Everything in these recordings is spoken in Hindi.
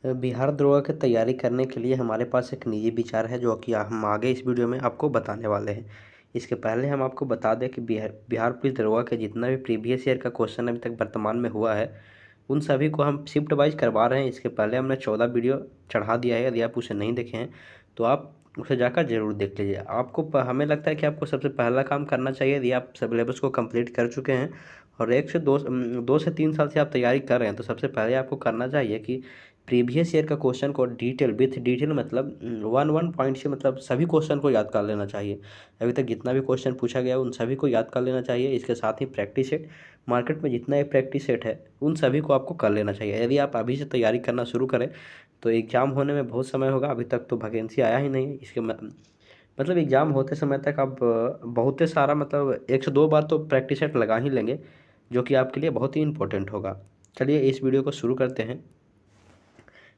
बिहार दरोगा की तैयारी करने के लिए हमारे पास एक निजी विचार है जो कि हम आगे इस वीडियो में आपको बताने वाले हैं। इसके पहले हम आपको बता दें कि बिहार पुलिस दरोगा के जितना भी प्रीवियस ईयर का क्वेश्चन अभी तक वर्तमान में हुआ है उन सभी को हम शिफ्ट वाइज करवा रहे हैं। इसके पहले हमने 14 वीडियो चढ़ा दिया है। यदि आप उसे नहीं देखे हैं तो आप उसे जाकर जरूर देख लीजिए। हमें लगता है कि आपको सबसे पहला काम करना चाहिए, यदि आप सिलेबस को कंप्लीट कर चुके हैं और 2 से 3 साल से आप तैयारी कर रहे हैं तो सबसे पहले आपको करना चाहिए कि प्रीवियस ईयर का क्वेश्चन को डिटेल विथ डिटेल मतलब वन वन पॉइंट से मतलब सभी क्वेश्चन को याद कर लेना चाहिए। अभी तक जितना भी क्वेश्चन पूछा गया उन सभी को याद कर लेना चाहिए। इसके साथ ही प्रैक्टिस सेट, मार्केट में जितना भी प्रैक्टिस सेट है उन सभी को आपको कर लेना चाहिए। यदि आप अभी से तैयारी करना शुरू करें तो एग्ज़ाम होने में बहुत समय होगा। अभी तक तो वैकेंसी आया ही नहीं है। मतलब एग्ज़ाम होते समय तक आप बहुत सारा मतलब 1 से 2 बार तो प्रैक्टिस सेट लगा ही लेंगे, जो कि आपके लिए बहुत ही इंपॉर्टेंट होगा। चलिए इस वीडियो को शुरू करते हैं।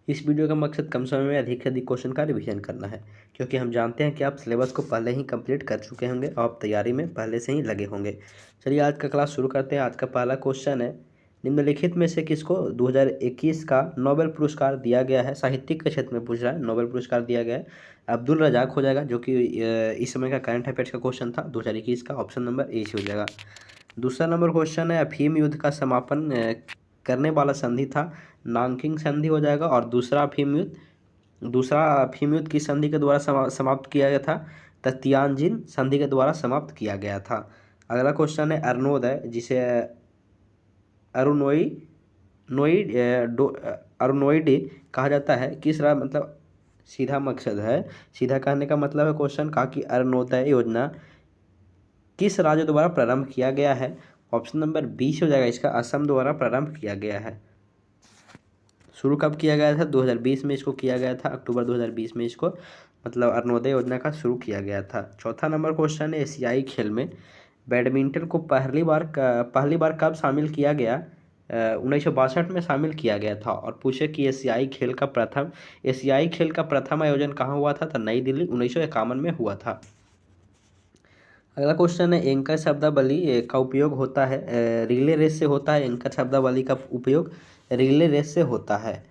इस वीडियो का मकसद कम समय में अधिक से अधिक क्वेश्चन का रिवीजन करना है, क्योंकि हम जानते हैं कि आप सिलेबस को पहले ही कंप्लीट कर चुके होंगे और आप तैयारी में पहले से ही लगे होंगे। चलिए आज का क्लास शुरू करते हैं। आज का पहला क्वेश्चन है, निम्नलिखित में से किसको 2021 का नोबेल पुरस्कार दिया गया है? साहित्यिक के क्षेत्र में पूछ रहा है, नोबेल पुरस्कार दिया गया है। अब्दुल रजाक हो जाएगा, जो कि इस समय का करंट अफेयर्स का क्वेश्चन था 2021 का। ऑप्शन नंबर ए हो जाएगा। दूसरा नंबर क्वेश्चन है, अफीम युद्ध का समापन करने वाला संधि था, नानकिंग संधि हो जाएगा। और दूसरा अफीम युद्ध किस संधि के द्वारा समाप्त किया गया था? तियानजिन संधि के द्वारा समाप्त किया गया था। अगला क्वेश्चन है, अरुणोदय जिसे अरुणोइडी कहा जाता है, किस मतलब सीधा मकसद है, सीधा कहने का मतलब है क्वेश्चन का कि अरुणोदय योजना किस राज्य द्वारा प्रारंभ किया गया है? ऑप्शन नंबर 20 हो जाएगा इसका, असम द्वारा प्रारंभ किया गया है। शुरू कब किया गया था? 2020 में इसको किया गया था, अक्टूबर 2020 में इसको मतलब अरुणोदय योजना का शुरू किया गया था। चौथा नंबर क्वेश्चन है, एशियाई खेल में बैडमिंटन को पहली बार कब शामिल किया गया? 1962 में शामिल किया गया था। और पूछे कि एशियाई खेल का प्रथम आयोजन कहाँ हुआ था? तो नई दिल्ली 1951 में हुआ था। अगला क्वेश्चन है, एंकर शब्दावली का उपयोग होता है रिले रेस से होता है। एंकर शब्दावली का उपयोग रिले रेस से होता है।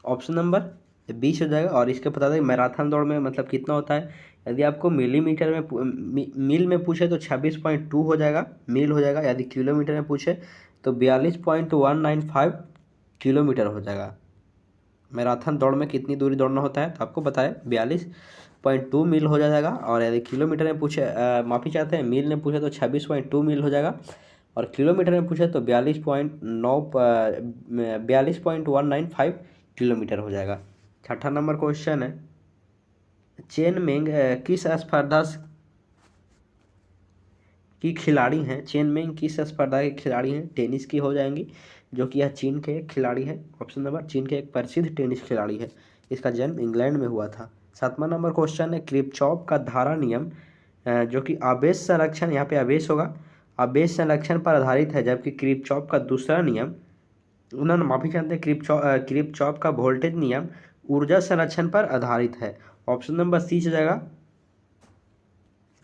ऑप्शन नंबर 20 हो जाएगा। और इसके बता दें मैराथन दौड़ में मतलब कितना होता है? यदि आपको मिलीमीटर में मील में पूछे तो 26.2 हो जाएगा, मील हो जाएगा। यदि किलोमीटर में पूछे तो 42.195 किलोमीटर हो जाएगा। मैराथन दौड़ में कितनी दूरी दौड़ना होता है तो आपको बताएं 42.2 मील हो जाएगा। और यदि किलोमीटर में पूछे माफ़ी चाहते हैं, मील में पूछे तो 26.2 मील हो जाएगा। और किलोमीटर में पूछे तो 42.195 किलोमीटर हो जाएगा। छठा नंबर क्वेश्चन है, चेन मेंग किस स्पर्धा की खिलाड़ी हैं? चेन मेंग किस स्पर्धा के खिलाड़ी हैं? टेनिस की हो जाएंगी, जो कि यह चीन के एक खिलाड़ी है। ऑप्शन नंबर, चीन के एक प्रसिद्ध टेनिस खिलाड़ी है। इसका जन्म इंग्लैंड में हुआ था। 7वां नंबर क्वेश्चन है, क्रिप्चॉप का धारा नियम जो कि आवेश संरक्षण, यहाँ पे आवेश होगा, आवेश संरक्षण पर आधारित है, जबकि क्रिप्चॉप का दूसरा नियम, उन्होंने माफी चाहते हैं, क्रिप्चॉप का वोल्टेज नियम ऊर्जा संरक्षण पर आधारित है। ऑप्शन नंबर सी हो जाएगा।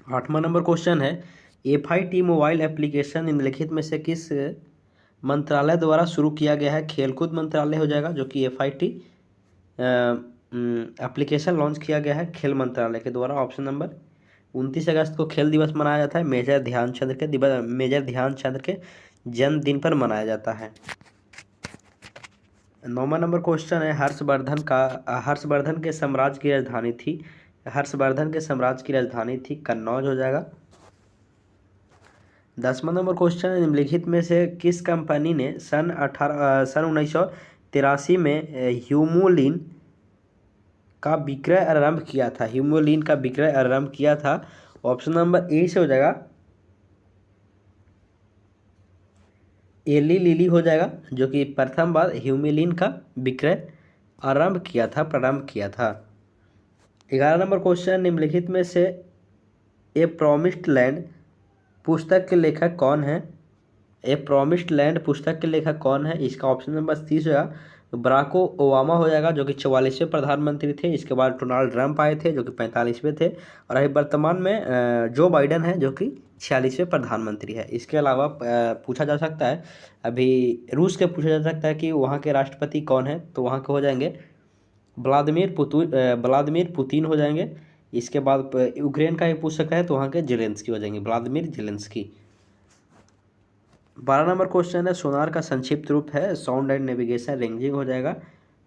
8वां नंबर क्वेश्चन है, FIT मोबाइल एप्लीकेशन निम्नलिखित में से किस मंत्रालय द्वारा शुरू किया गया है? खेलकूद मंत्रालय हो जाएगा, जो कि FIT एप्लीकेशन लॉन्च किया गया है खेल मंत्रालय के द्वारा। ऑप्शन नंबर 29 अगस्त को खेल दिवस मनाया जाता है, मेजर ध्यानचंद के जन्मदिन पर मनाया जाता है। 9वां नंबर क्वेश्चन है, हर्षवर्धन के साम्राज्य की राजधानी थी कन्नौज हो जाएगा। 10वां नंबर क्वेश्चन है, निम्नलिखित में से किस कंपनी ने सन 1983 में ह्यूमुलिन का विक्रय आरंभ किया था? ऑप्शन नंबर ए से हो जाएगा, एली लिली हो जाएगा, जो कि प्रथम बार ह्यूमुलिन का विक्रय प्रारंभ किया था। 11 नंबर क्वेश्चन, निम्नलिखित में से ए प्रॉमिस्ड लैंड पुस्तक के लेखक कौन है? इसका ऑप्शन नंबर 30 होगा, बराक ओबामा हो जाएगा, जो कि 44वें प्रधानमंत्री थे। इसके बाद डोनाल्ड ट्रंप आए थे, जो कि 45वें थे। और अभी वर्तमान में जो बाइडन है, जो कि 46वें प्रधानमंत्री है। इसके अलावा पूछा जा सकता है, अभी रूस के पूछा जा सकता है कि वहाँ के राष्ट्रपति कौन है, तो वहाँ के हो जाएंगे व्लादिमीर पुतिन हो जाएंगे। इसके बाद यूक्रेन का ही पूछ सकता है, तो वहाँ के जेलेंस्की हो जाएंगे, व्लादिमीर जेलेंस्की। 12 नंबर क्वेश्चन है, सोनार का संक्षिप्त रूप है साउंड एंड नेविगेशन रेंजिंग हो जाएगा।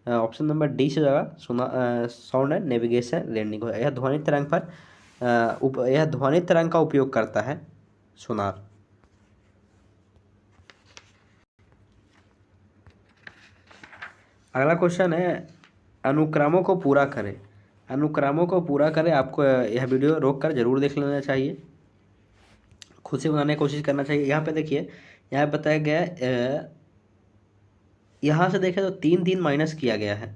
ऑप्शन नंबर डी से जाएगा, साउंड एंड नेविगेशन रेंजिंग हो जाएगा। यह ध्वनि तरंग का उपयोग करता है सोनार। अगला क्वेश्चन है, अनुक्रमों को पूरा करें। अनुक्रमों को पूरा करें, आपको यह वीडियो रोक कर जरूर देख लेना चाहिए, खुद से बनाने की कोशिश करना चाहिए। यहाँ पे देखिए, यहाँ बताया गया है, यहाँ से देखें तो 3 3 माइनस किया गया है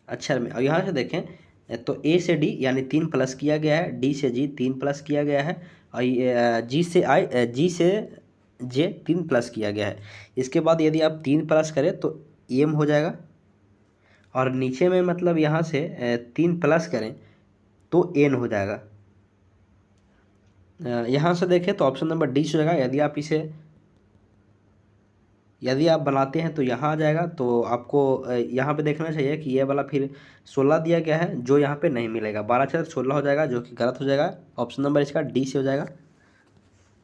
अक्षर में, और यहाँ से देखें तो ए से डी यानी 3 प्लस किया गया है, डी से जी 3 प्लस किया गया है, और जी से जे 3 प्लस किया गया है। इसके बाद यदि आप 3 प्लस करें तो एम हो जाएगा, और नीचे में मतलब यहाँ से 3 प्लस करें तो एन हो जाएगा। यहाँ से देखें तो ऑप्शन नंबर डी से हो जाएगा। यदि आप बनाते हैं तो यहाँ आ जाएगा, तो आपको यहाँ पे देखना चाहिए कि ये वाला फिर 16 दिया गया है, जो यहाँ पे नहीं मिलेगा, 12 4 16 हो जाएगा, जो कि गलत हो जाएगा। ऑप्शन नंबर इसका डी से हो जाएगा।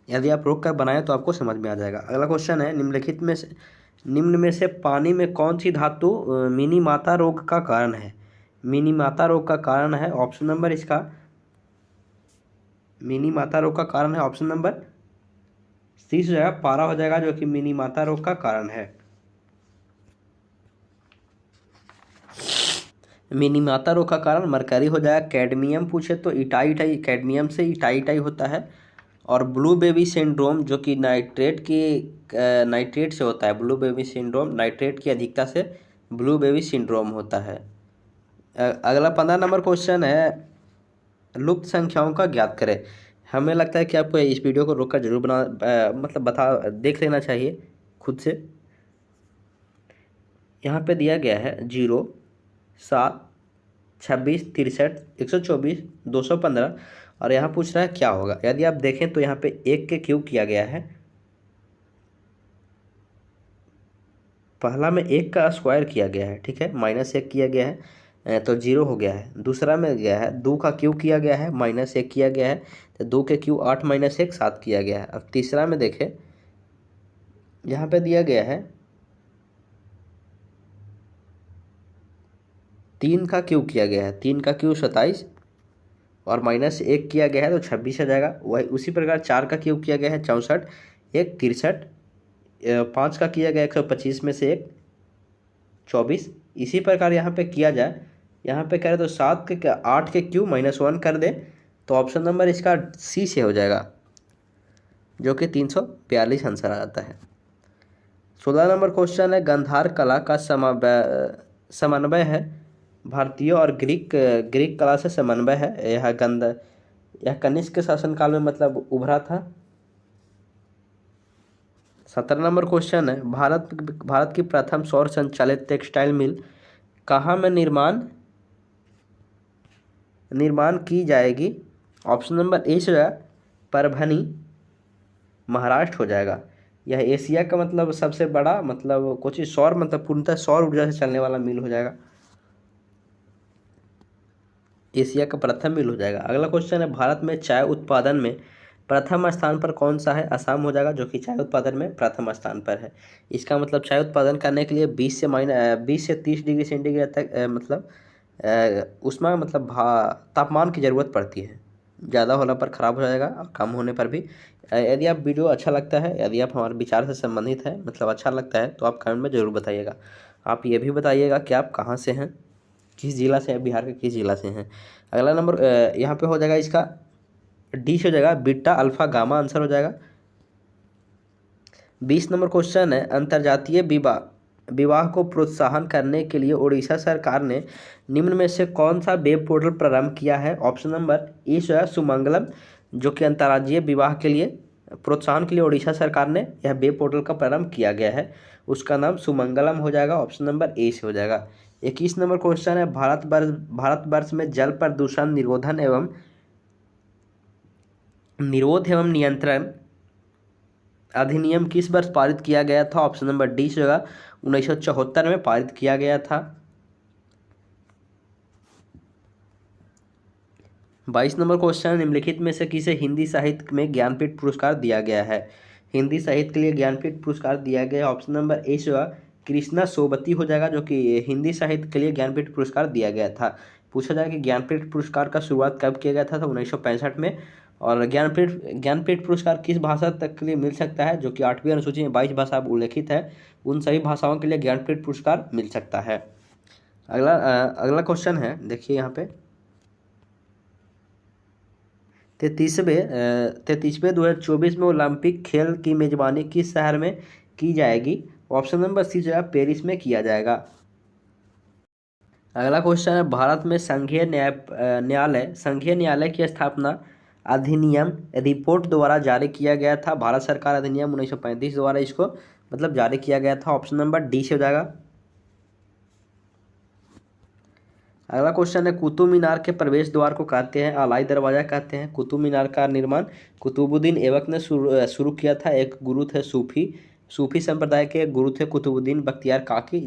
यदि आप रोक कर बनाएं तो आपको समझ में आ जाएगा। अगला क्वेश्चन है, निम्न में से पानी में कौन सी धातु मिनीमाता रोग का कारण है? मिनीमाता रोग का कारण है, ऑप्शन नंबर इसका मिनीमाता रोग का कारण है, ऑप्शन नंबर सी से हो जाएगा, पारा हो जाएगा, जो कि मिनीमाता रोग का कारण है। मिनीमाता रोग का कारण मरकरी हो जाएगा। कैडमियम पूछे तो इटाई कैडमियम से इटाई होता है। और ब्लू बेबी सिंड्रोम जो कि नाइट्रेट से होता है, ब्लू बेबी सिंड्रोम नाइट्रेट की अधिकता से ब्लू बेबी सिंड्रोम होता है। अगला 15 नंबर क्वेश्चन है, लुप्त संख्याओं का ज्ञात करें। हमें लगता है कि आपको इस वीडियो को रोककर जरूर देख लेना चाहिए खुद से। यहाँ पे दिया गया है 0, 7, 26, 63, 124, 215, और यहाँ पूछ रहा है क्या होगा। यदि आप देखें तो यहाँ पे 1 के क्यूब किया गया है, पहला में 1 का स्क्वायर किया गया है, ठीक है, -1 किया गया है तो 0 हो गया है। दूसरा में गया है 2 का क्यूब किया गया है, -1 किया गया है, तो 2 के क्यूब 8 - 1 7 किया गया है। अब तीसरा में देखें, यहाँ पे दिया गया है 3 का क्यूब किया गया है, 3 का क्यूब 27, और -1 किया गया है तो 26 आ जाएगा। वही उसी प्रकार 4 का क्यूब किया गया है 64, 1 63, 5 का किया गया 125 में से 1 24। इसी प्रकार यहाँ पे किया जाए, यहाँ पे करें तो 7 के 8 के क्यूब -1 कर दे, तो ऑप्शन नंबर इसका सी से हो जाएगा, जो कि 342 आंसर आ जाता है। 16 नंबर क्वेश्चन है, गंधार कला का समन्वय है, भारतीय और ग्रीक कला से समन्वय है। यह कनिष्क के शासनकाल में मतलब उभरा था। 17 नंबर क्वेश्चन है, भारत की प्रथम सौर संचालित टेक्सटाइल मिल कहाँ में निर्माण की जाएगी? ऑप्शन नंबर ए से परभनी, महाराष्ट्र हो जाएगा। यह एशिया का मतलब सबसे बड़ा मतलब कुछ सौर मतलब पूर्णतः सौर ऊर्जा से चलने वाला मिल हो जाएगा, एशिया का प्रथम मिल हो जाएगा। अगला क्वेश्चन है, भारत में चाय उत्पादन में प्रथम स्थान पर कौन सा है? असम हो जाएगा, जो कि चाय उत्पादन में प्रथम स्थान पर है। इसका मतलब चाय उत्पादन करने के लिए 20 से 30 डिग्री सेंटीग्रेड तक उसमें मतलब तापमान की ज़रूरत पड़ती है। ज़्यादा होने पर ख़राब हो जाएगा और कम होने पर भी। यदि आप वीडियो अच्छा लगता है, यदि आप हमारे विचार से संबंधित है मतलब अच्छा लगता है, तो आप कमेंट में ज़रूर बताइएगा। आप ये भी बताइएगा कि आप कहाँ से हैं, किस जिला से हैं, बिहार के किस जिला से हैं। अगला नंबर यहाँ पे हो जाएगा इसका डी से हो जाएगा, बीटा अल्फा गामा आंसर हो जाएगा। 20 नंबर क्वेश्चन है, अंतर्जातीय विवाह को प्रोत्साहन करने के लिए उड़ीसा सरकार ने निम्न में से कौन सा वेब पोर्टल प्रारंभ किया है? ऑप्शन नंबर ए से है सुमंगलम, जो कि अंतर्राज्यीय विवाह के लिए प्रोत्साहन के लिए उड़ीसा सरकार ने यह वेब पोर्टल का प्रारंभ किया गया है, उसका नाम सुमंगलम हो जाएगा। ऑप्शन नंबर ए से हो जाएगा। 21 नंबर क्वेश्चन है, भारतवर्ष में जल प्रदूषण निरोधन एवं निरोध एवं नियंत्रण अधिनियम किस वर्ष पारित किया गया था? ऑप्शन नंबर डी से होगा 1974 में पारित किया गया था। 22 नंबर क्वेश्चन, निम्नलिखित में से किसे हिंदी साहित्य में ज्ञानपीठ पुरस्कार दिया गया है? हिंदी साहित्य के लिए ज्ञानपीठ पुरस्कार दिया गया। ऑप्शन नंबर ए से होगा कृष्णा सोबती हो जाएगा, जो कि हिंदी साहित्य के लिए ज्ञानपीठ पुरस्कार दिया गया था। पूछा जाए कि ज्ञानपीठ पुरस्कार का शुरुआत कब किया गया था? तो 1965 में। और ज्ञानपीठ पुरस्कार किस भाषा तक के लिए मिल सकता है? जो कि 8वीं अनुसूची में 22 भाषा उल्लेखित है, उन सभी भाषाओं के लिए ज्ञानपीठ पुरस्कार मिल सकता है। अगला क्वेश्चन है, देखिए यहाँ पे 33वें 2024 में ओलंपिक खेल की मेजबानी किस शहर में की जाएगी? ऑप्शन नंबर सी जो है पेरिस में किया जाएगा। अगला क्वेश्चन है, भारत में संघीय न्यायालय की स्थापना अधिनियम रिपोर्ट द्वारा जारी किया गया था। भारत सरकार अधिनियम 1935 द्वारा इसको मतलब जारी किया गया था। ऑप्शन नंबर डी से हो जाएगा। अगला क्वेश्चन है, कुतुब मीनार के प्रवेश द्वार को कहते हैं अलाई दरवाजा कहते हैं। कुतुब मीनार का निर्माण कुतुबुद्दीन ऐबक ने शुरू किया था। एक गुरु थे सूफी संप्रदाय के गुरु थे कुतुबुद्दीन बख्तियार काकी,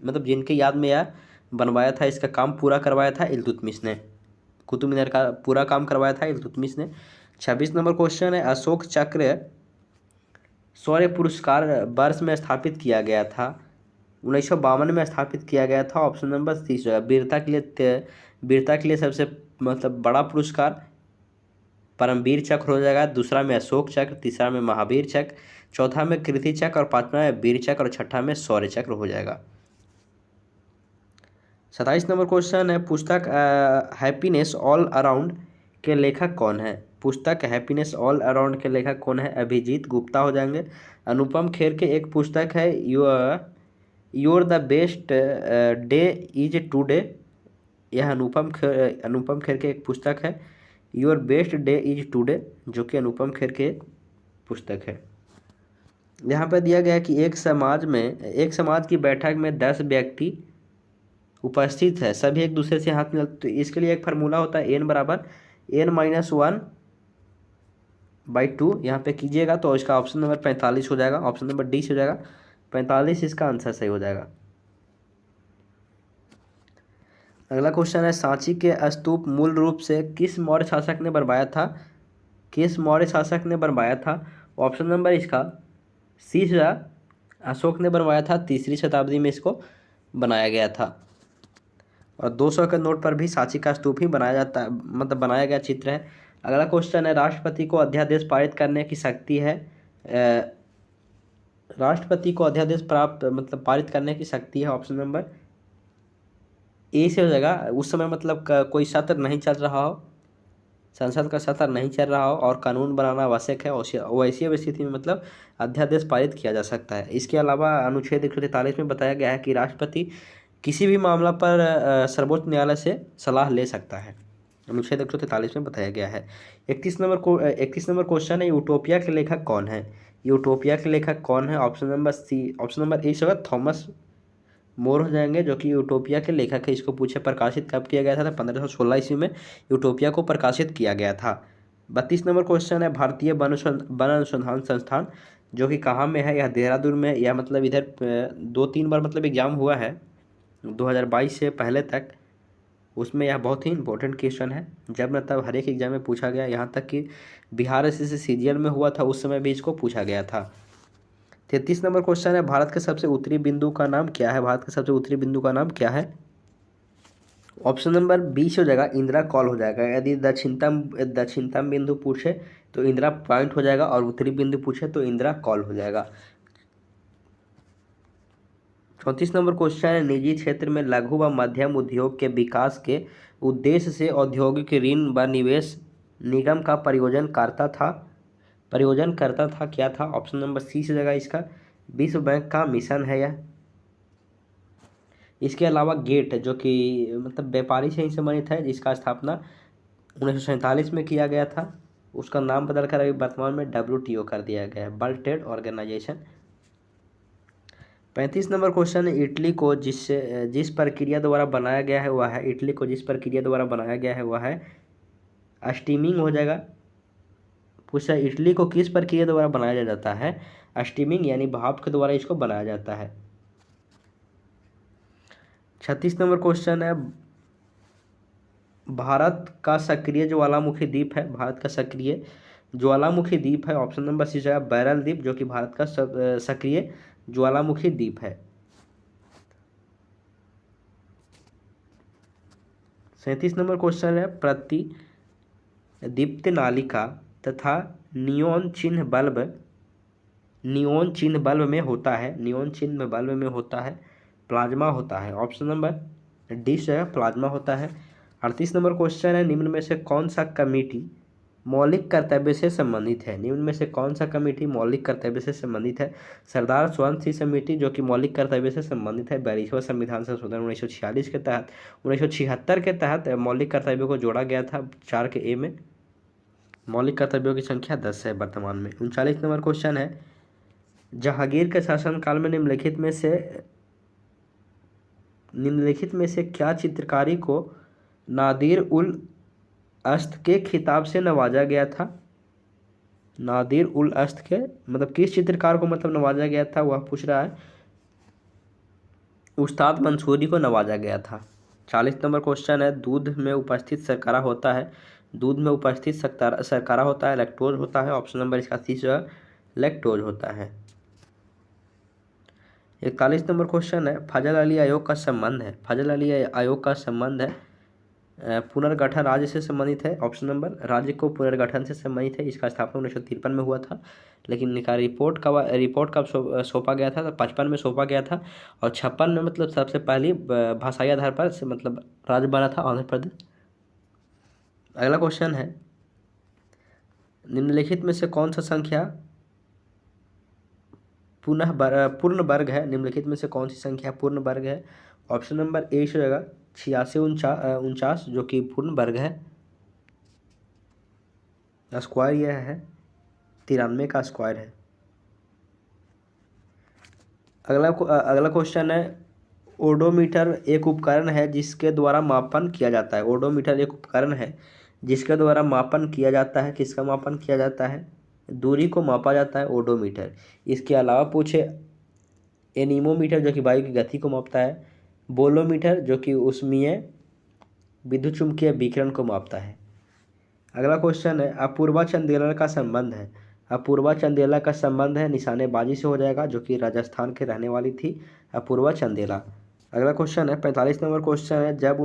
मतलब जिनके याद में यह बनवाया था। इसका काम पूरा करवाया था इल्तुतमिश ने। कुतुब मीनार का पूरा काम करवाया था इल्तुतमिश ने। 26 नंबर क्वेश्चन है, अशोक चक्र शौर्य पुरस्कार वर्ष में स्थापित किया गया था? 1952 में स्थापित किया गया था। ऑप्शन नंबर सी जो है वीरता के लिए सबसे मतलब बड़ा पुरस्कार परमवीर चक्र हो जाएगा। दूसरा में अशोक चक्र, तीसरा में महावीर चक्र, चौथा में कीर्ति चक्र और पांचवा में वीर चक्र और छठा में शौर्य चक्र हो जाएगा। 27 नंबर क्वेश्चन है, पुस्तक हैप्पीनेस ऑल अराउंड के लेखक कौन है? पुस्तक हैप्पीनेस ऑल अराउंड के लेखक कौन है? अभिजीत गुप्ता हो जाएंगे। अनुपम खेर के एक पुस्तक है your the best day is today. यह अनुपम खेर के एक पुस्तक है your best day is today, जो कि अनुपम खेर के एक पुस्तक है। यहाँ पर दिया गया है कि एक समाज की बैठक में 10 व्यक्ति उपस्थित है, सभी एक दूसरे से हाथ मिलाते, तो इसके लिए एक फार्मूला होता है n बराबर n-1/2। यहाँ पे कीजिएगा तो इसका ऑप्शन नंबर 45 हो जाएगा। ऑप्शन नंबर डी से हो जाएगा 45, इसका आंसर सही हो जाएगा। अगला क्वेश्चन है, सांची के स्तूप मूल रूप से किस मौर्य शासक ने बनवाया था? ऑप्शन नंबर इसका सी से अशोक ने बनवाया था। 3री शताब्दी में इसको बनाया गया था। और 200 के नोट पर भी सांची का स्तूप ही बनाया जाता है, मतलब बनाया गया चित्र है। अगला क्वेश्चन है, राष्ट्रपति को अध्यादेश पारित करने की शक्ति है। राष्ट्रपति को अध्यादेश पारित करने की शक्ति है। ऑप्शन नंबर ए से हो जाएगा। उस समय मतलब कोई सत्र नहीं चल रहा हो, संसद का सत्र नहीं चल रहा हो और कानून बनाना आवश्यक है, वैसी स्थिति में मतलब अध्यादेश पारित किया जा सकता है। इसके अलावा अनुच्छेद 143 में बताया गया है कि राष्ट्रपति किसी भी मामला पर सर्वोच्च न्यायालय से सलाह ले सकता है। अनुच्छेद 143 में बताया गया है। 31 नंबर क्वेश्चन है, यूटोपिया के लेखक कौन है? ऑप्शन नंबर ए से होगा थॉमस मोर हो जाएंगे, जो कि यूटोपिया के लेखक है। इसको पूछे प्रकाशित कब किया गया था? 1516 ईस्वी में यूटोपिया को प्रकाशित किया गया था। 32 नंबर क्वेश्चन है, भारतीय वन अनुसंधान संस्थान जो कि कहाँ में है? यह देहरादून में। यह मतलब इधर 2-3 बार मतलब एग्जाम हुआ है 2022 से पहले तक, उसमें यह बहुत ही इंपॉर्टेंट क्वेश्चन है। जब न तब हर एक एग्जाम में पूछा गया, यहाँ तक कि बिहार से सीजीएल में हुआ था, उस समय भी इसको पूछा गया था। 33 नंबर क्वेश्चन है, भारत के सबसे उत्तरी बिंदु का नाम क्या है? ऑप्शन नंबर बी से हो जाएगा इंदिरा कॉल हो जाएगा। यदि दक्षिणतम बिंदु पूछे तो इंदिरा पॉइंट हो जाएगा, और उत्तरी बिंदु पूछे तो इंदिरा कॉल हो जाएगा। 34 नंबर क्वेश्चन है, निजी क्षेत्र में लघु व मध्यम उद्योग के विकास के उद्देश्य से औद्योगिक ऋण व निवेश निगम का प्रयोजन करता था क्या था? ऑप्शन नंबर सी से जगह इसका विश्व बैंक का मिशन है यह। इसके अलावा गेट, जो कि मतलब व्यापारी से ही संबंधित है, जिसका स्थापना 1947 में किया गया था, उसका नाम बदलकर अभी वर्तमान में WTO कर दिया गया है, world trade organization. 35 number question है, इटली को जिस प्रक्रिया द्वारा बनाया गया है वह है स्टीमिंग हो जाएगा। पूछा इडली को किस प्रक्रिया द्वारा बनाया जाता है? स्टीमिंग यानी भाप के द्वारा इसको बनाया जाता है। 36 नंबर क्वेश्चन है, भारत का सक्रिय ज्वालामुखी द्वीप है, भारत का सक्रिय ज्वालामुखी द्वीप है। ऑप्शन नंबर सी है बैरल द्वीप, जो कि भारत का सक्रिय ज्वालामुखी द्वीप है। 37 नंबर क्वेश्चन है, प्रतिदीप्त नालिका तथा नियोन चिन्ह बल्ब में होता है, नियोन चिन्ह बल्ब में होता है प्लाज्मा होता है। ऑप्शन नंबर डी से प्लाज्मा होता है। 38 नंबर क्वेश्चन है, निम्न में से कौन सा कमेटी मौलिक कर्तव्य से संबंधित है? निम्न में से कौन सा कमेटी मौलिक कर्तव्य से संबंधित है? सरदार स्वर्ण सिंह समिति, जो कि मौलिक कर्तव्य से संबंधित है। 42वां संविधान संशोधन 1946 के तहत 1976 के तहत मौलिक कर्तव्यों को जोड़ा गया था 4 के ए में। मौलिक कर्तव्यों की संख्या 10 है वर्तमान में। 39 नंबर क्वेश्चन है, जहांगीर के शासनकाल में निम्नलिखित में से क्या चित्रकारी को नादिर उल अस्त के खिताब से नवाजा गया था? नादिर उल अस्त के मतलब किस चित्रकार को मतलब नवाजा गया था, वह पूछ रहा है। उस्ताद मंसूरी को नवाजा गया था। 40 नंबर क्वेश्चन है, दूध में उपस्थित शर्करा होता है, दूध में उपस्थित शर्करा होता है लैक्टोज होता है। ऑप्शन नंबर इसका सी लैक्टोज होता है। 41 नंबर क्वेश्चन है, फजल अली आयोग का संबंध है, फजल अली आयोग का संबंध है पुनर्गठन राज्य से संबंधित है। ऑप्शन नंबर राज्य को पुनर्गठन से संबंधित है। इसका स्थापना 1953 में हुआ था, लेकिन इनका रिपोर्ट कब सौंपा गया था? तो 55 में सौंपा गया था। और 56 में मतलब सबसे पहली भाषाई आधार पर से मतलब राज्य बना था आंध्र प्रदेश। अगला क्वेश्चन है, निम्नलिखित में से कौन सा संख्या पूर्ण वर्ग है? निम्नलिखित में से कौन सी संख्या पूर्ण वर्ग है? ऑप्शन नंबर ए हो जाएगा 86 49, जो कि पूर्ण वर्ग है। स्क्वायर यह है 93 का स्क्वायर है। अगला क्वेश्चन है, ओडोमीटर एक उपकरण है जिसके द्वारा मापन किया जाता है। ओडोमीटर एक उपकरण है जिसके द्वारा मापन किया जाता है। किसका मापन किया जाता है? दूरी को मापा जाता है ओडोमीटर। इसके अलावा पूछे एनीमोमीटर, जो कि वायु की गति को मापता है। बोलोमीटर, जो कि ऊष्मीय विद्युत चुम्बकीय विकिरण को मापता है। अगला क्वेश्चन है, अपूर्वा चंदेला का संबंध है। अपूर्वा चंदेला का संबंध है निशानेबाजी से हो जाएगा, जो कि राजस्थान के रहने वाली थी अपूर्वा चंदेला। अगला क्वेश्चन है 45 नंबर क्वेश्चन है, जब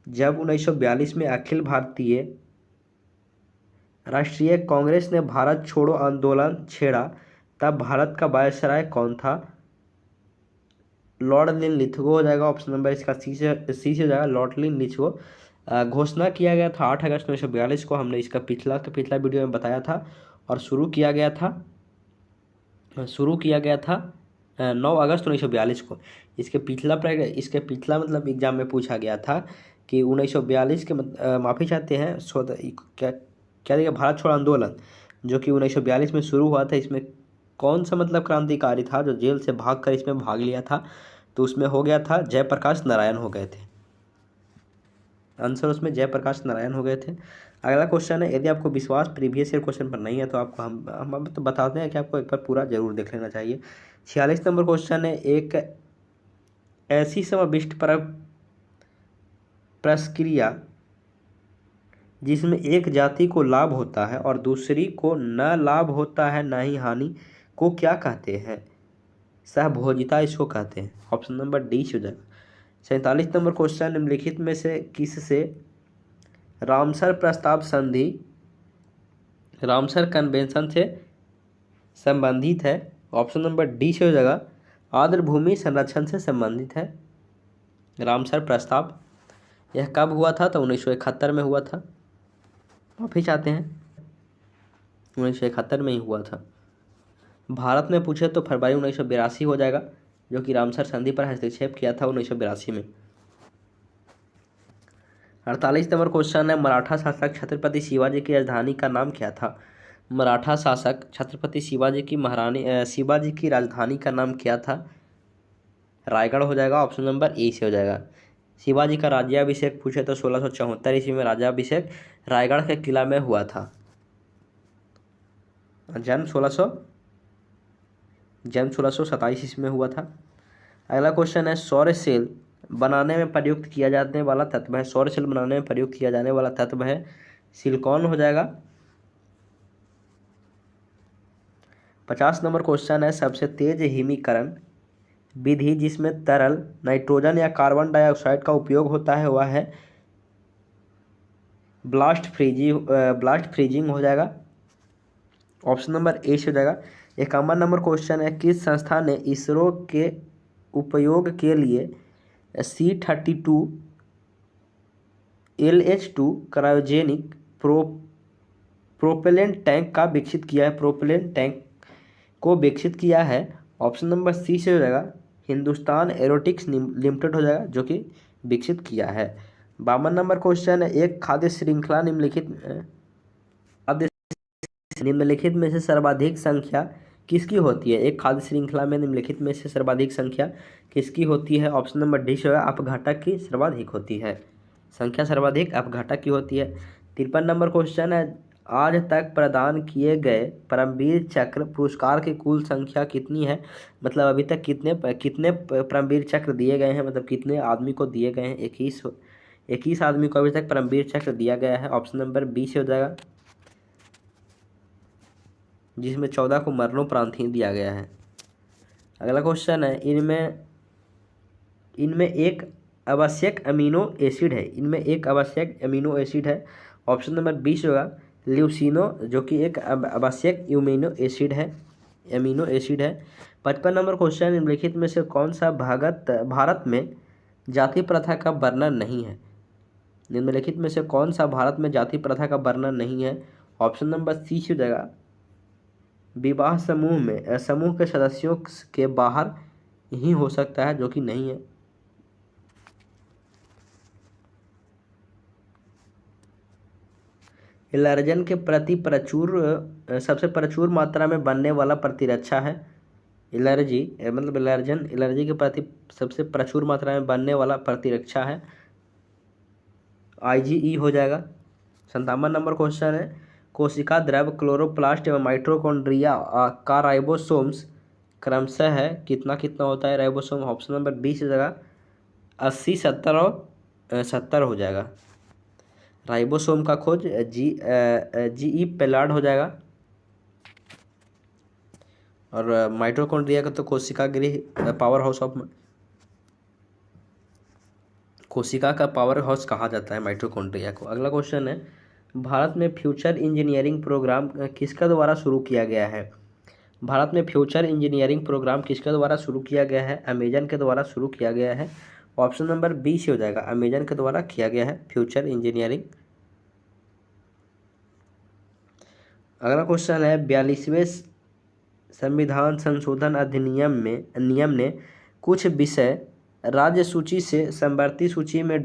1942 में अखिल भारतीय राष्ट्रीय कांग्रेस ने भारत छोड़ो आंदोलन छेड़ा, तब भारत का वायसराय कौन था? लॉर्ड लिनलिथगो हो जाएगा। ऑप्शन नंबर इसका सी से हो जाएगा, लॉर्ड लिनलिथगो। घोषणा किया गया था 8 अगस्त 1942 को। हमने इसका पिछला वीडियो में बताया था। और शुरू किया गया था 9 अगस्त 1942 को। इसके पिछला मतलब एग्जाम में पूछा गया था कि 1942 के माफ़ी चाहते हैं क्या देखिए भारत छोड़ो आंदोलन जो कि 1942 में शुरू हुआ था, इसमें कौन सा मतलब क्रांतिकारी था जो जेल से भागकर इसमें भाग लिया था? तो उसमें हो गया था जयप्रकाश नारायण हो गए थे। आंसर उसमें जयप्रकाश नारायण हो गए थे। अगला क्वेश्चन है, यदि आपको विश्वास प्रीवियस ईयर क्वेश्चन पर नहीं है तो आपको हम तो बताते हैं कि आपको एक बार पूरा जरूर देख लेना चाहिए। 46 नंबर क्वेश्चन है, एक ऐसी समाविष्ट प्रक्रिया जिसमें एक जाति को लाभ होता है और दूसरी को न लाभ होता है न ही हानि, को क्या कहते हैं? सहभोजिता इसको कहते हैं। ऑप्शन नंबर डी हो जाएगा। 47 नंबर क्वेश्चन, निम्नलिखित में से किससे रामसर प्रस्ताव संधि रामसर कन्वेंशन से संबंधित है? ऑप्शन नंबर डी हो जाएगा, आर्द्र भूमि संरक्षण से संबंधित है रामसर प्रस्ताव। यह कब हुआ था? तो 1971 में हुआ था। माफी चाहते हैं 1971 में ही हुआ था। भारत में पूछे तो फरवरी 1982 हो जाएगा, जो कि रामसर संधि पर हस्तक्षेप किया था 1982 में। 48 नंबर क्वेश्चन है, मराठा शासक छत्रपति शिवाजी की राजधानी का नाम क्या था? मराठा शासक छत्रपति शिवाजी की राजधानी का नाम क्या था? रायगढ़ हो जाएगा। ऑप्शन नंबर ए से हो जाएगा। शिवाजी का राज्याभिषेक पूछे तो 1674 ईस्वी में राज्याभिषेक रायगढ़ के किला में हुआ था। जन्म 1627 ईस्वी में हुआ था। अगला क्वेश्चन है सौर सेल बनाने में प्रयुक्त किया जाने वाला तत्व है, सौर सेल बनाने में प्रयुक्त किया जाने वाला तत्व है सिलिकॉन हो जाएगा। 50 नंबर क्वेश्चन है सबसे तेज हिमीकरण विधि जिसमें तरल नाइट्रोजन या कार्बन डाइऑक्साइड का उपयोग होता है वह है ब्लास्ट फ्रीजिंग हो जाएगा। ऑप्शन नंबर ए से हो जाएगा। 51 नंबर क्वेश्चन है किस संस्था ने इसरो के उपयोग के लिए C-32 LH2 cryogenic propellant tank का विकसित किया है, प्रोपेलेंट टैंक को विकसित किया है। ऑप्शन नंबर सी से हो जाएगा हिंदुस्तान एरोटिक्स लिमिटेड हो जाएगा जो कि विकसित किया है। 52 नंबर क्वेश्चन है एक खाद्य श्रृंखला निम्नलिखित में से सर्वाधिक संख्या किसकी होती है, एक खाद्य श्रृंखला में निम्नलिखित में से सर्वाधिक संख्या किसकी होती है। ऑप्शन नंबर डी से अपघटक की सर्वाधिक होती है, संख्या सर्वाधिक अपघटक की होती है। 53 नंबर क्वेश्चन है आज तक प्रदान किए गए परमवीर चक्र पुरस्कार की कुल संख्या कितनी है, मतलब अभी तक कितने परमवीर चक्र दिए गए हैं, मतलब कितने आदमी को दिए गए हैं। 21 आदमी को अभी तक परमवीर चक्र दिया गया है। ऑप्शन नंबर बी से हो जाएगा जिसमें 14 को मरणोपरांत ही दिया गया है। अगला क्वेश्चन है इनमें एक आवश्यक अमीनो एसिड है। ऑप्शन नंबर 20 होगा ल्यूसिनो जो कि एक आवश्यक अमीनो एसिड है। 55 नंबर क्वेश्चन निम्नलिखित में से कौन सा भारत में जाति प्रथा का वर्णन नहीं है, निम्नलिखित में से कौन सा भारत में जाति प्रथा का वर्णन नहीं है। ऑप्शन नंबर सी हो जाएगा विवाह समूह के सदस्यों के बाहर ही हो सकता है जो कि नहीं है। एलर्जन के प्रति सबसे प्रचुर मात्रा में बनने वाला प्रतिरक्षा है एलर्जी के प्रति सबसे प्रचुर मात्रा में बनने वाला प्रतिरक्षा है IgE हो जाएगा। 57 नंबर क्वेश्चन है कोशिका द्रव क्लोरोप्लास्ट एवं माइटोकॉन्ड्रिया का राइबोसोम्स क्रमशः है कितना होता है राइबोसोम। ऑप्शन नंबर 20 जगह 80, 70 और 70 हो जाएगा। राइबोसोम का खोज GE पेलार्ड हो जाएगा और माइटोकॉन्ड्रिया का तो कोशिका का पावर हाउस कहा जाता है माइटोकॉन्ड्रिया को। अगला क्वेश्चन है भारत में फ्यूचर इंजीनियरिंग प्रोग्राम किसका द्वारा शुरू किया गया है, भारत में फ्यूचर इंजीनियरिंग प्रोग्राम किसके द्वारा शुरू किया गया है। अमेजन के द्वारा शुरू किया गया है। ऑप्शन नंबर बी से हो जाएगा अमेजन के द्वारा किया गया है फ्यूचर इंजीनियरिंग। अगला क्वेश्चन है 42वें संविधान संशोधन अधिनियम नियम ने कुछ विषय राज्य सूची से समवर्ती सूची में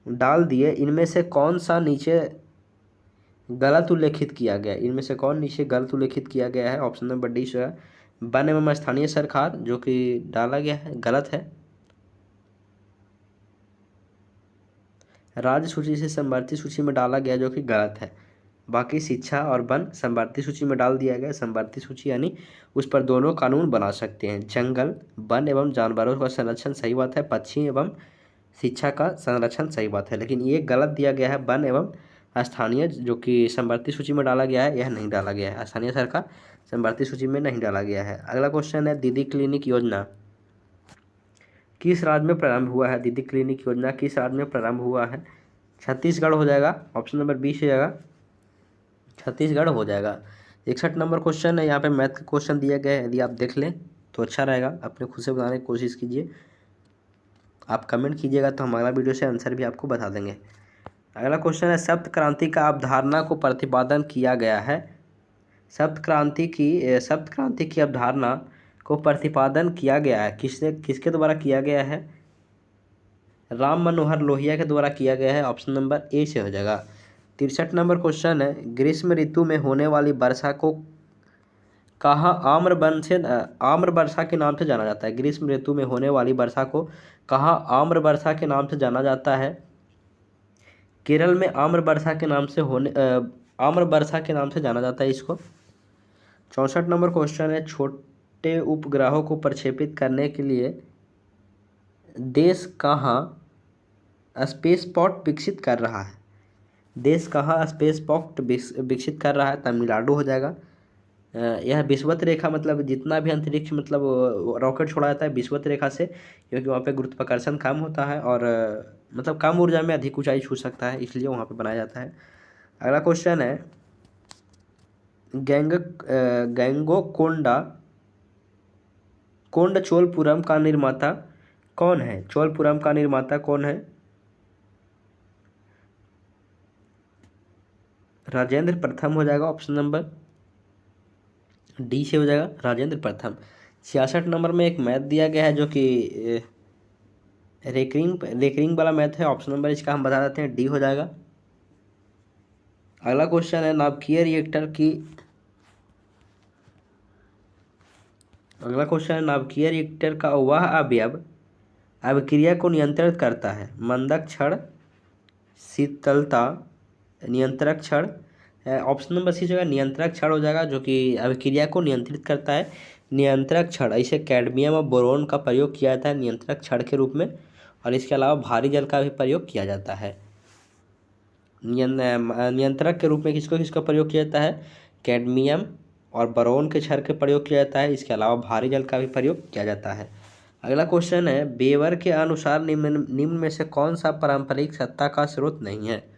डाल दिए इनमें से कौन सा नीचे गलत उल्लेखित किया गया है। ऑप्शन नंबर डी से वन एवं स्थानीय सरकार जो कि डाला गया है गलत है। राज्य सूची से समवर्ती सूची में डाला गया जो कि गलत है। बाकी शिक्षा और वन समवर्ती सूची में डाल दिया गया। समवर्ती सूची यानी उस पर दोनों कानून बना सकते हैं, जंगल वन एवं जानवरों का संरक्षण सही बात है, पक्षी एवं शिक्षा का संरक्षण सही बात है, लेकिन ये गलत दिया गया है वन एवं स्थानीय जो कि समवर्ती सूची में डाला गया है, यह नहीं डाला गया है। स्थानीय सरकार समवर्ती सूची में नहीं डाला गया है। अगला क्वेश्चन है दीदी क्लिनिक योजना किस राज्य में प्रारंभ हुआ है, दीदी क्लिनिक योजना किस राज्य में प्रारंभ हुआ है। छत्तीसगढ़ हो जाएगा। ऑप्शन नंबर बी से जाएगा छत्तीसगढ़ हो जाएगा। 61 नंबर क्वेश्चन है, यहाँ पे मैथ का क्वेश्चन दिया गया है, यदि आप देख लें तो अच्छा रहेगा, अपने खुद से बनाने की कोशिश कीजिए। आप कमेंट कीजिएगा तो हम अगला वीडियो से आंसर भी आपको बता देंगे। अगला क्वेश्चन है सप्त क्रांति का अवधारणा को प्रतिपादन किया गया है। सप्त क्रांति की अवधारणा को प्रतिपादन किया गया है किसके द्वारा किया गया है। राम मनोहर लोहिया के द्वारा किया गया है। ऑप्शन नंबर ए से हो जाएगा। 63 नंबर क्वेश्चन है ग्रीष्म ऋतु में होने वाली वर्षा को कहाँ आम्र वर्षा के नाम से जाना जाता है। ग्रीष्म ऋतु में होने वाली वर्षा को कहाँ आम्र वर्षा के नाम से जाना जाता है। केरल में आम्र वर्षा के नाम से आम्र वर्षा के नाम से जाना जाता है इसको। 64 नंबर क्वेश्चन है, छोटे उपग्रहों को प्रक्षेपित करने के लिए देश कहाँ स्पेसपॉट विकसित कर रहा है? देश कहाँ स्पेसपॉट विकसित कर रहा है? तमिलनाडु हो जाएगा। यह विषुवत रेखा मतलब जितना भी अंतरिक्ष मतलब रॉकेट छोड़ा जाता है विषुवत रेखा से, क्योंकि वहाँ पे गुरुत्वाकर्षण कम होता है और मतलब कम ऊर्जा में अधिक ऊंचाई छू सकता है, इसलिए वहाँ पे बनाया जाता है। अगला क्वेश्चन है, गैंगोकोंडा चोलपुरम का निर्माता कौन है? चोलपुरम का निर्माता कौन है? राजेंद्र प्रथम हो जाएगा, ऑप्शन नंबर डी से हो जाएगा राजेंद्र प्रथम। 66 नंबर में एक मैथ दिया गया है जो कि रेकरिंग वाला मैथ है, ऑप्शन नंबर इसका हम बता देते हैं, डी हो जाएगा। अगला क्वेश्चन है, नाभिकीय रिएक्टर का वह अवयव अभिक्रिया को नियंत्रित करता है। मंदक क्षण, शीतलता, नियंत्रक क्षण। ऑप्शन नंबर सी जो है नियंत्रक क्षण हो जाएगा, जो कि अभिक्रिया को नियंत्रित करता है। नियंत्रक क्षण, ऐसे कैडमियम और बोरोन का प्रयोग किया जाता है नियंत्रक क्षण के रूप में, और इसके अलावा भारी जल का भी प्रयोग किया जाता है। नियंत्रक के रूप में किसका प्रयोग किया जाता है? कैडमियम और बोरोन के क्षण के प्रयोग किया जाता है। इसके अलावा भारी जल का भी प्रयोग किया जाता है। अगला क्वेश्चन है, बेवर के अनुसार निम्न में से कौन सा पारंपरिक सत्ता का स्रोत नहीं है?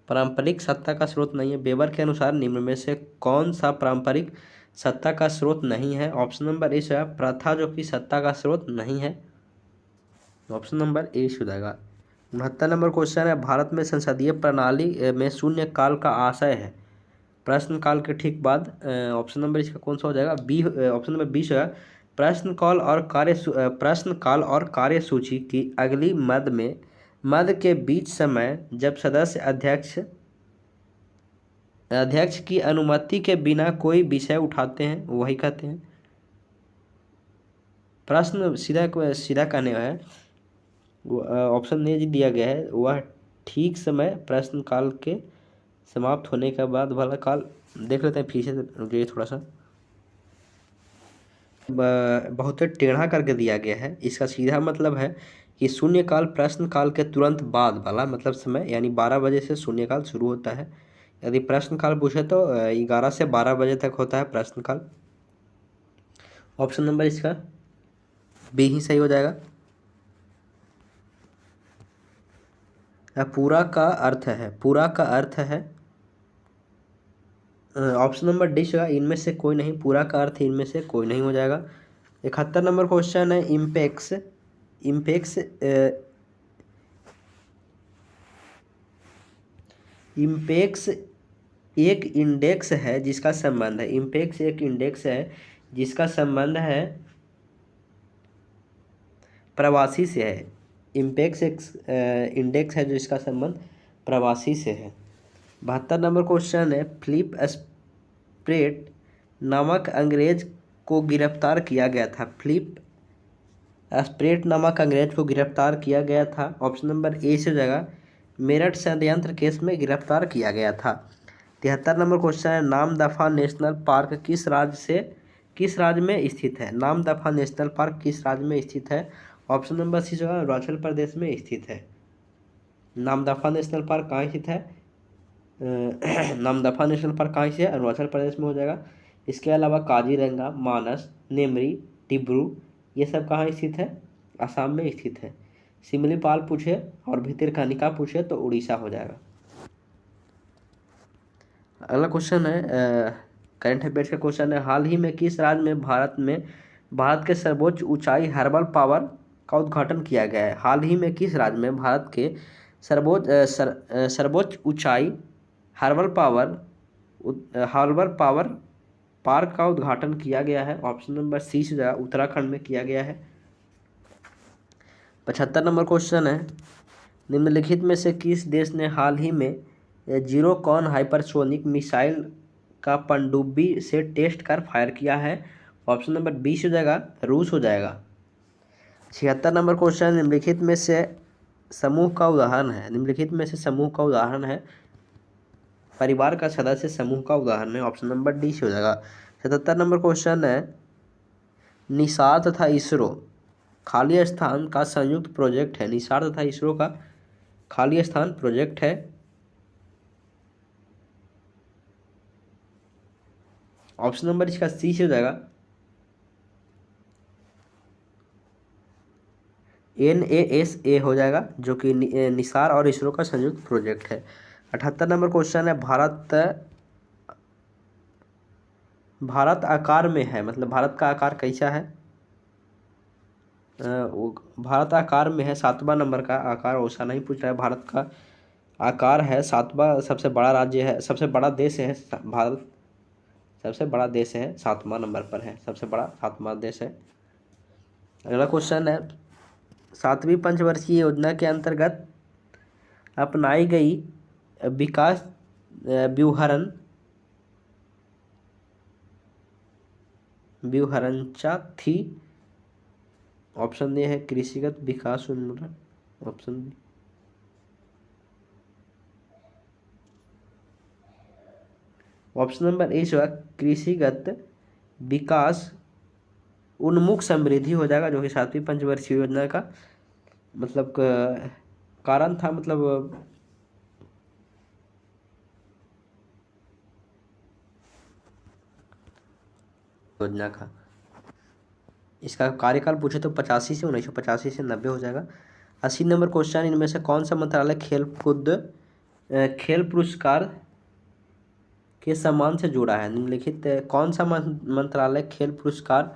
पारंपरिक सत्ता का स्रोत नहीं है। बेवर के अनुसार निम्न में से कौन सा पारंपरिक सत्ता का स्रोत नहीं है? ऑप्शन नंबर ए है प्रथा, जो कि सत्ता का स्रोत नहीं है, ऑप्शन नंबर ए हो जाएगा। 69 नंबर क्वेश्चन है, भारत में संसदीय प्रणाली में शून्य काल का आशय है। प्रश्न काल के ठीक बाद ऑप्शन नंबर इसका कौन सा हो जाएगा? बी, ऑप्शन नंबर 20 है। प्रश्न काल और कार्यसूची की अगली मद के बीच समय जब सदस्य अध्यक्ष की अनुमति के बिना कोई विषय उठाते हैं, वही कहते हैं। प्रश्न सीधा कहने है, ऑप्शन ए दिया गया है, वह ठीक समय प्रश्न काल के समाप्त होने के बाद वाला काल। देख लेते हैं फिर से, रुकिए थोड़ा सा, बहुत टेढ़ा करके दिया गया है। इसका सीधा मतलब है कि शून्य काल प्रश्न काल के तुरंत बाद वाला मतलब समय, यानी 12 बजे से शून्य काल शुरू होता है। यदि प्रश्न काल पूछे तो 11 से 12 बजे तक होता है प्रश्न काल। ऑप्शन नंबर इसका बी ही सही हो जाएगा। पूरा का अर्थ है ऑप्शन नंबर डी होगा, इनमें से कोई नहीं। पूरा का अर्थ इनमें से कोई नहीं हो जाएगा। 71 नंबर क्वेश्चन है, इम्पेक्स एक इंडेक्स है जिसका संबंध है प्रवासी से है। इम्पेक्स एक इंडेक्स है जो इसका संबंध प्रवासी से है। 72 नंबर क्वेश्चन है, फिलिप स्प्रेट नामक अंग्रेज को गिरफ्तार किया गया था। फिलिप स्प्रेट नामक अंग्रेज को गिरफ्तार किया गया था, ऑप्शन नंबर ए से जगह मेरठ षड्यंत्र केस में गिरफ्तार किया गया था। 73 नंबर क्वेश्चन है, नामदफा नेशनल पार्क किस राज्य में स्थित है? नामदफा नेशनल पार्क किस राज्य में स्थित है? ऑप्शन नंबर सी जो है अरुणाचल प्रदेश में स्थित है। नामदफा नेशनल पार्क कहाँ स्थित है? नामदफा नेशनल पार्क कहाँ से है? अरुणाचल प्रदेश में हो जाएगा। इसके अलावा काजीरंगा, मानस, नेमरी, डिब्रू ये सब कहाँ स्थित है? असम में स्थित है। सिमलीपाल पूछे और भितरकनिका पूछे तो उड़ीसा हो जाएगा। अगला क्वेश्चन है, करंट अफेयर्स का क्वेश्चन है, हाल ही में किस राज्य में भारत के सर्वोच्च ऊंचाई हर्बल पावर का उद्घाटन किया गया है? हाल ही में किस राज्य में भारत के सर्वोच्च ऊंचाई हर्बल पावर पार्क का उद्घाटन किया गया है? ऑप्शन नंबर सी से उत्तराखंड में किया गया है। 75 नंबर क्वेश्चन है, निम्नलिखित में से किस देश ने हाल ही में जीरोकॉन हाइपरसोनिक मिसाइल का पनडुब्बी से टेस्ट कर फायर किया है? ऑप्शन नंबर बी हो जाएगा, रूस हो जाएगा। 76 नंबर क्वेश्चन, निम्नलिखित में से समूह का उदाहरण है। परिवार का सदस्य समूह का उदाहरण है। ऑप्शन नंबर डी से हो जाएगा। 77 नंबर क्वेश्चन है, निसार तथा इसरो खाली स्थान का संयुक्त प्रोजेक्ट है। निसार तथा इसरो का खाली स्थान प्रोजेक्ट है। ऑप्शन नंबर इसका सी से हो जाएगा। NASA हो जाएगा, जो कि निसार और इसरो का संयुक्त प्रोजेक्ट है। 78 नंबर क्वेश्चन है, भारत आकार में है, मतलब भारत का आकार कैसा है। भारत आकार में है, 7वां नंबर का आकार वैसा नहीं पूछ रहा है। भारत का आकार है 7वां, सबसे बड़ा राज्य है, सबसे बड़ा देश है भारत, सबसे बड़ा देश है, 7वां नंबर पर है, सबसे बड़ा 7वां देश है। अगला क्वेश्चन है, 7वीं पंचवर्षीय योजना के अंतर्गत अपनाई गई विकास व्यूहरचना थी। ऑप्शन ए है कृषिगत विकास उन्मूलन, option B. Option number A जो है कृषिगत विकास उन्मुख समृद्धि हो जाएगा, जो कि 7वीं पंचवर्षीय योजना का मतलब कारण था, मतलब योजना का इसका कार्यकाल पूछे तो 85 से 1985 से 90 हो जाएगा। 80 नंबर क्वेश्चन, इनमें से कौन सा मंत्रालय खेल पुरस्कार के सम्मान से जुड़ा है। निम्नलिखित कौन सा मंत्रालय खेल पुरस्कार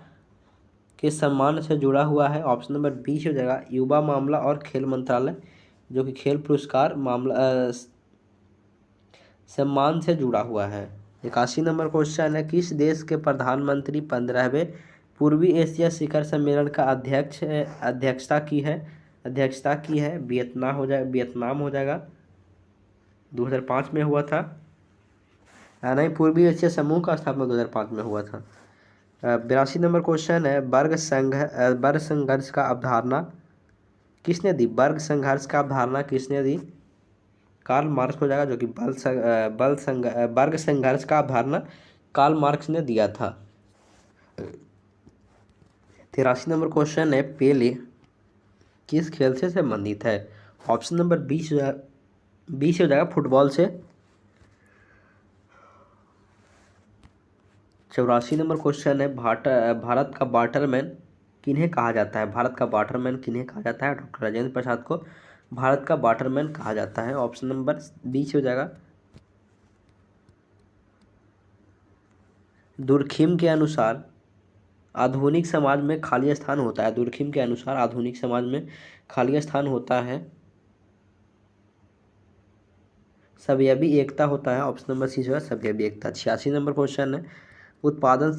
के सम्मान से जुड़ा हुआ है। ऑप्शन नंबर बी हो जाएगा, युवा मामला और खेल मंत्रालय, जो कि खेल पुरस्कार मामला सम्मान से जुड़ा हुआ है। 81 नंबर क्वेश्चन है, किस देश के प्रधानमंत्री 15वें पूर्वी एशिया शिखर सम्मेलन का अध्यक्षता की है। वियतनाम हो जाएगा, 2005 में हुआ था। नहीं, पूर्वी एशिया समूह का स्थापना 2005 में हुआ था। 82 नंबर क्वेश्चन है, वर्ग संघर्ष का अवधारणा किसने दी। वर्ग संघर्ष का अवधारणा किसने दी। कार्ल मार्क्स हो जाएगा, जो कि वर्ग संघर्ष का अवधारणा कार्ल मार्क्स ने दिया था। 83 नंबर क्वेश्चन है, पेले किस खेल से संबंधित है। ऑप्शन नंबर बी से हो जाएगा, फुटबॉल से। 84 नंबर क्वेश्चन है, भारत का वाटरमैन किन्हें कहा जाता है। भारत का वाटरमैन किन्हें कहा जाता है। डॉक्टर राजेंद्र प्रसाद को भारत का वाटरमैन कहा जाता है। ऑप्शन नंबर बी हो जाएगा। दुर्खिम के अनुसार आधुनिक समाज में खाली स्थान होता है। दुर्खिम के अनुसार आधुनिक समाज में खाली स्थान होता है, सबयबी एकता होता है। ऑप्शन नंबर सी है सबयबी एकता। 86 नंबर क्वेश्चन है, उत्पादन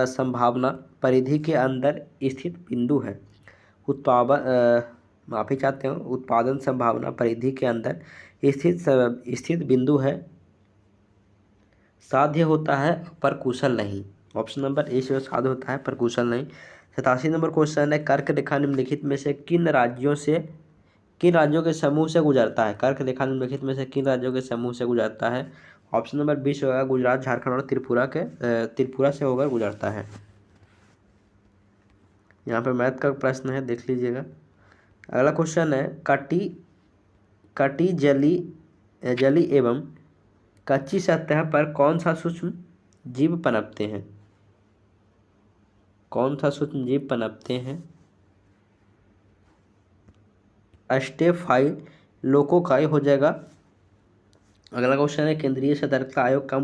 संभावना परिधि के अंदर स्थित बिंदु है। माफी चाहते हैं, उत्पादन संभावना परिधि के अंदर स्थित बिंदु है, साध्य होता है पर कुशल नहीं। ऑप्शन नंबर ए से साध्य होता है पर कुशल नहीं। 87 नंबर क्वेश्चन है, कर्क रेखा निम्नलिखित में से किन राज्यों के समूह से गुजरता है। कर्क रेखा निम्नलिखित में से किन राज्यों के समूह से गुजरता है। ऑप्शन नंबर 20 होगा, गुजरात, झारखंड और त्रिपुरा से होकर गुजरता है। यहाँ पे मैथ का प्रश्न है, देख लीजिएगा। अगला क्वेश्चन है, कटी जली एवं कच्ची सतह पर कौन सा सूक्ष्म जीव पनपते हैं। कौन सा सूक्ष्म जीव पनपते हैं। स्टेफाइलोकोकाई हो जाएगा। अगला क्वेश्चन है, केंद्रीय सतर्कता आयोग का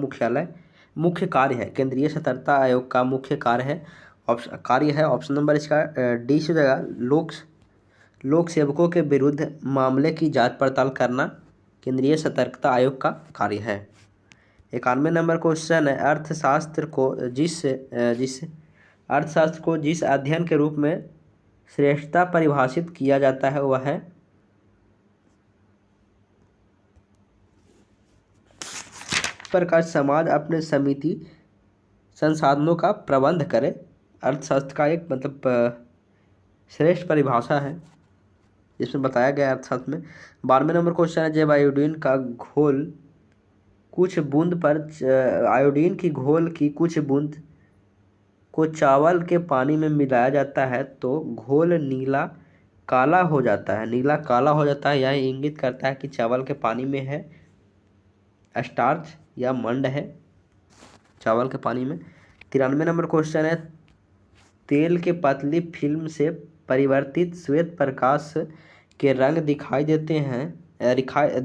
मुख्य कार्य है। केंद्रीय सतर्कता आयोग का मुख्य कार्य है। ऑप्शन नंबर इसका डी से हो जाएगा, लोक सेवकों के विरुद्ध मामले की जांच पड़ताल करना केंद्रीय सतर्कता आयोग का कार्य है। 91 नंबर क्वेश्चन है, अर्थशास्त्र को जिस अध्ययन के रूप में श्रेष्ठता परिभाषित किया जाता है वह है। प्रकार समाज अपने समिति संसाधनों का प्रबंध करे। अर्थशास्त्र का एक मतलब श्रेष्ठ परिभाषा है जिसमें बताया गया अर्थशास्त्र में। 12वें नंबर क्वेश्चन है, जैव आयोडीन का घोल कुछ बूंद पर आयोडीन की घोल की कुछ बूंद को चावल के पानी में मिलाया जाता है तो घोल नीला काला हो जाता है। नीला काला हो जाता है, यह इंगित करता है कि चावल के पानी में है स्टार्च या मंड है चावल के पानी में। 93 नंबर क्वेश्चन है, तेल के पतली फिल्म से परिवर्तित श्वेत प्रकाश के रंग दिखाई देते हैं,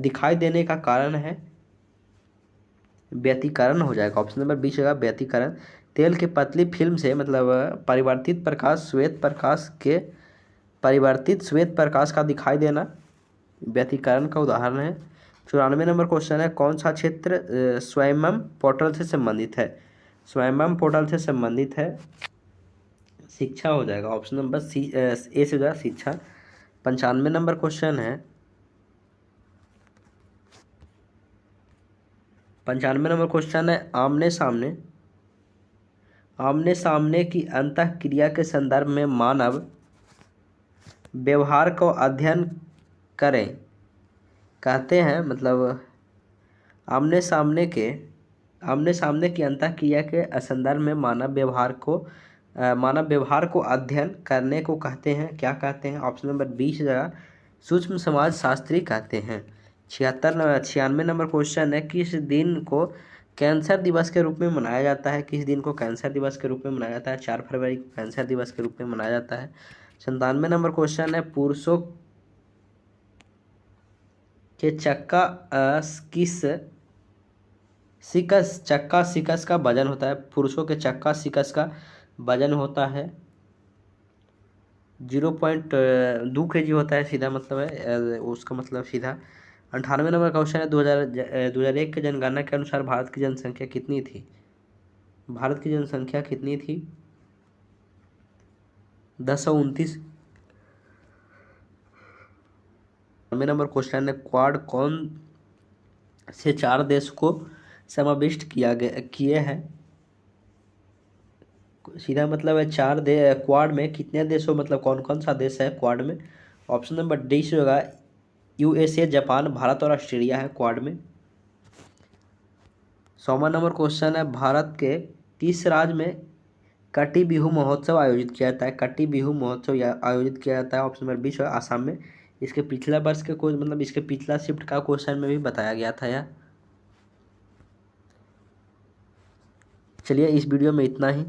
दिखाई देने का कारण है व्यतिकरण हो जाएगा। ऑप्शन नंबर 20 होगा व्यतिकरण। तेल के पतली फिल्म से मतलब परिवर्तित श्वेत प्रकाश का दिखाई देना व्यतिकरण का उदाहरण है। 94 नंबर क्वेश्चन है, कौन सा क्षेत्र स्वयं पोर्टल से संबंधित है? स्वयं पोर्टल से संबंधित है शिक्षा हो जाएगा। ऑप्शन नंबर ए से हो जाएगा शिक्षा। 95 नंबर क्वेश्चन है, 95 नंबर क्वेश्चन है, आमने सामने की अंतः क्रिया के संदर्भ में मानव व्यवहार को अध्ययन करें कहते हैं। मतलब आमने सामने की अंतः क्रिया के संदर्भ में मानव व्यवहार को अध्ययन करने को कहते हैं, क्या कहते हैं? ऑप्शन नंबर 20 जगह सूक्ष्म समाज शास्त्री कहते हैं। 96 नंबर क्वेश्चन है, किस दिन को कैंसर दिवस के रूप में मनाया जाता है? किस दिन को कैंसर दिवस के रूप में मनाया जाता है? 4 फरवरी को कैंसर दिवस के रूप में मनाया जाता है। 97 नंबर क्वेश्चन है, पुरुषों के चक्का सिकस का वजन होता है। पुरुषों के चक्का सिकस का वजन होता है 0.2 kg होता है, सीधा मतलब है उसका मतलब सीधा। 98 नंबर क्वेश्चन है, 2001 के जनगणना के अनुसार भारत की जनसंख्या कितनी थी? भारत की जनसंख्या कितनी थी? 1029। नंबर क्वेश्चन है, क्वाड कौन से 4 देश को समाविष्ट किए हैं? सीधा मतलब है क्वाड में कितने देशों मतलब कौन कौन सा देश है क्वाड में? ऑप्शन नंबर डी से होगा USA, जापान, भारत और ऑस्ट्रेलिया है क्वाड में। 100वां नंबर क्वेश्चन है, भारत के किस राज्य में कटी बिहू महोत्सव आयोजित किया जाता है? कटी बिहू महोत्सव आयोजित किया जाता है। ऑप्शन नंबर 20 है आसाम में। इसके पिछला वर्ष के कोई मतलब इसके पिछला शिफ्ट का क्वेश्चन में भी बताया गया था यह। चलिए इस वीडियो में इतना ही।